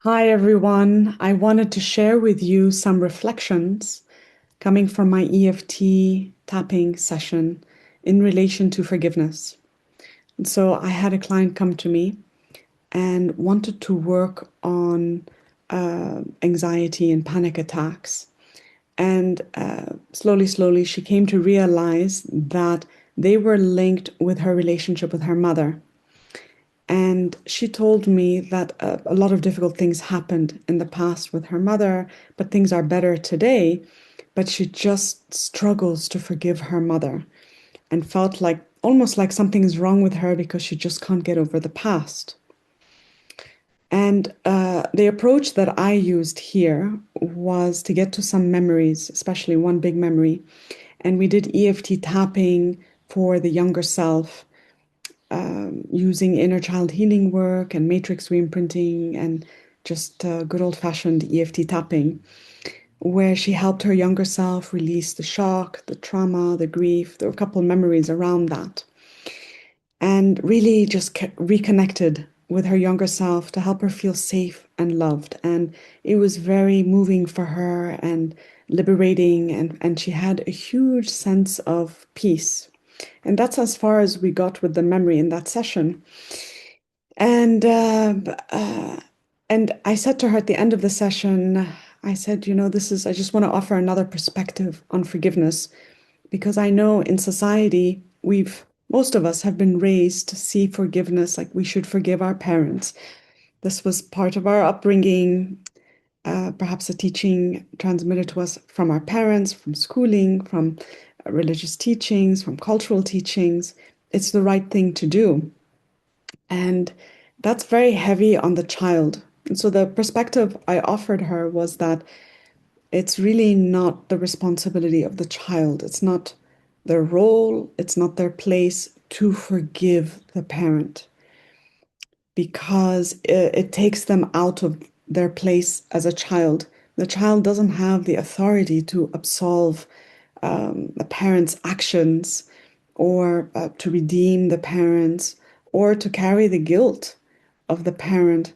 Hi, everyone. I wanted to share with you some reflections coming from my EFT tapping session in relation to forgiveness. And so I had a client come to me and wanted to work on anxiety and panic attacks. And slowly, she came to realize that they were linked with her relationship with her mother. And she told me that a lot of difficult things happened in the past with her mother, but things are better today. But she just struggles to forgive her mother and felt like almost like something is wrong with her because she just can't get over the past. And the approach that I used here was to get to some memories, especially one big memory. And we did EFT tapping for the younger self, using inner child healing work and matrix reimprinting and just good old-fashioned EFT tapping, where she helped her younger self release the shock, the trauma, the grief. There were a couple of memories around that, and really just reconnected with her younger self to help her feel safe and loved. And it was very moving for her and liberating, and she had a huge sense of peace. And that's as far as we got with the memory in that session. And and I said to her at the end of the session, I said, I just want to offer another perspective on forgiveness because I know in society, most of us have been raised to see forgiveness like we should forgive our parents. This was part of our upbringing, perhaps a teaching transmitted to us from our parents, from schooling, from religious teachings, from cultural teachings. It's the right thing to do. And that's very heavy on the child. And so the perspective I offered her was that it's really not the responsibility of the child. It's not their role, it's not their place to forgive the parent because it takes them out of their place as a child. The child doesn't have the authority to absolve the parent's actions or to redeem the parents or to carry the guilt of the parent.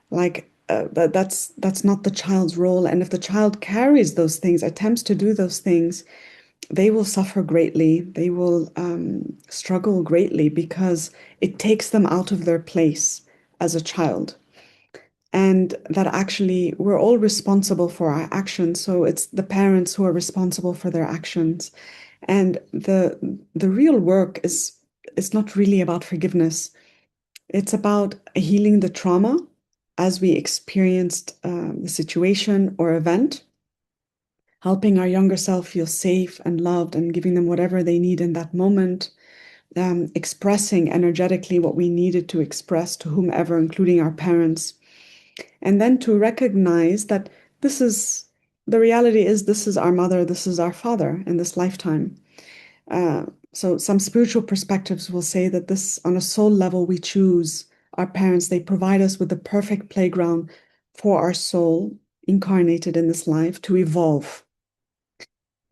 Like that's not the child's role. And if the child carries those things, attempts to do those things, they will suffer greatly. They will struggle greatly because it takes them out of their place as a child. And that actually we're all responsible for our actions. So it's the parents who are responsible for their actions. And the real work is it's not really about forgiveness. It's about healing the trauma as we experienced the situation or event, helping our younger self feel safe and loved and giving them whatever they need in that moment, expressing energetically what we needed to express to whomever, including our parents. And then to recognize that this is the reality is this is our mother, this is our father in this lifetime. So some spiritual perspectives will say that this, on a soul level, we choose our parents. They provide us with the perfect playground for our soul incarnated in this life to evolve.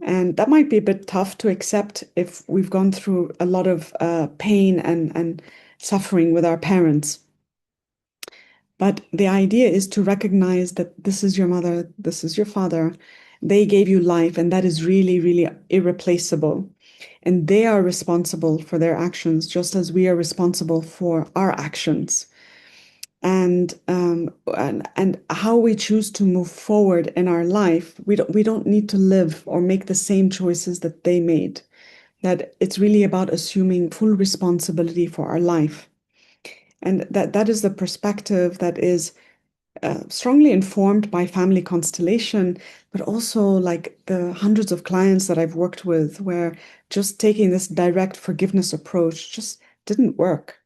And that might be a bit tough to accept if we've gone through a lot of pain and suffering with our parents. But the idea is to recognize that this is your mother, this is your father. They gave you life, and that is really, really irreplaceable. And they are responsible for their actions, just as we are responsible for our actions. And how we choose to move forward in our life, we don't need to live or make the same choices that they made. That it's really about assuming full responsibility for our life. And that is the perspective that is strongly informed by family constellation, but also like the hundreds of clients that I've worked with, where just taking this direct forgiveness approach just didn't work.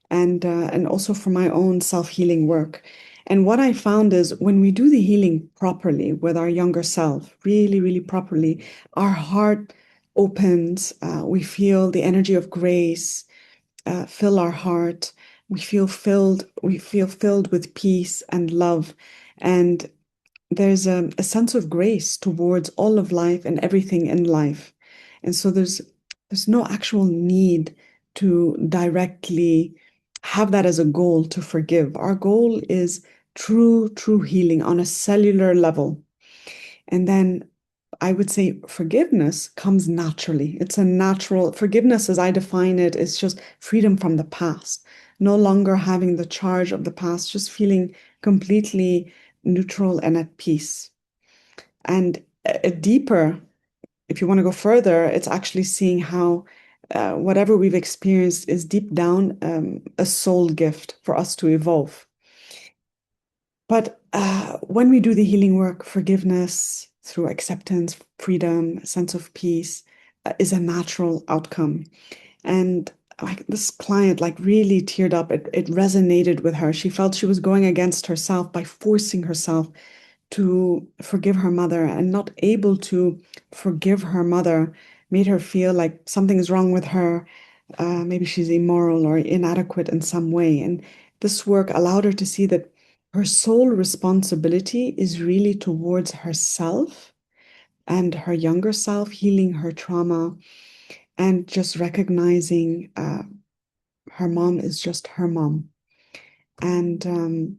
And also for my own self-healing work. And what I found is when we do the healing properly with our younger self, really, really properly, our heart opens. We feel the energy of grace fill our heart. We feel filled with peace and love. And there's a sense of grace towards all of life and everything in life. And so there's no actual need to directly have that as a goal to forgive. Our goal is true healing on a cellular level. And then I would say forgiveness comes naturally. It's a natural forgiveness, as I define it, is just freedom from the past, no longer having the charge of the past, just feeling completely neutral and at peace. And a deeper, if you want to go further, it's actually seeing how whatever we've experienced is deep down a soul gift for us to evolve. But when we do the healing work, forgiveness through acceptance, freedom, sense of peace is a natural outcome. And like this client, like really teared up. It resonated with her. She felt she was going against herself by forcing herself to forgive her mother, and not able to forgive her mother made her feel like something is wrong with her. Maybe she's immoral or inadequate in some way. And this work allowed her to see that her sole responsibility is really towards herself and her younger self, healing her trauma, and just recognizing her mom is just her mom. And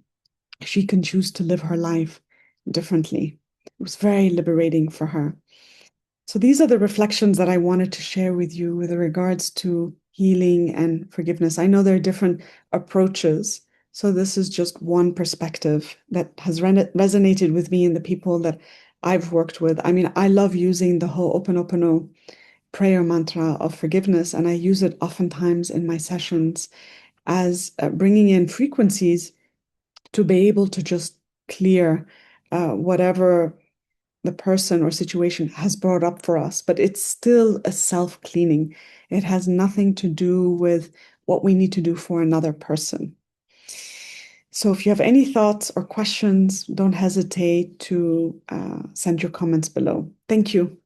she can choose to live her life differently. It was very liberating for her. So these are the reflections that I wanted to share with you with regards to healing and forgiveness. I know there are different approaches. So this is just one perspective that has resonated with me and the people that I've worked with. I mean, I love using the Ho'oponopono prayer mantra of forgiveness, and I use it oftentimes in my sessions as bringing in frequencies to be able to just clear whatever the person or situation has brought up for us. But it's still a self-cleaning. It has nothing to do with what we need to do for another person. So if you have any thoughts or questions, don't hesitate to send your comments below. Thank you.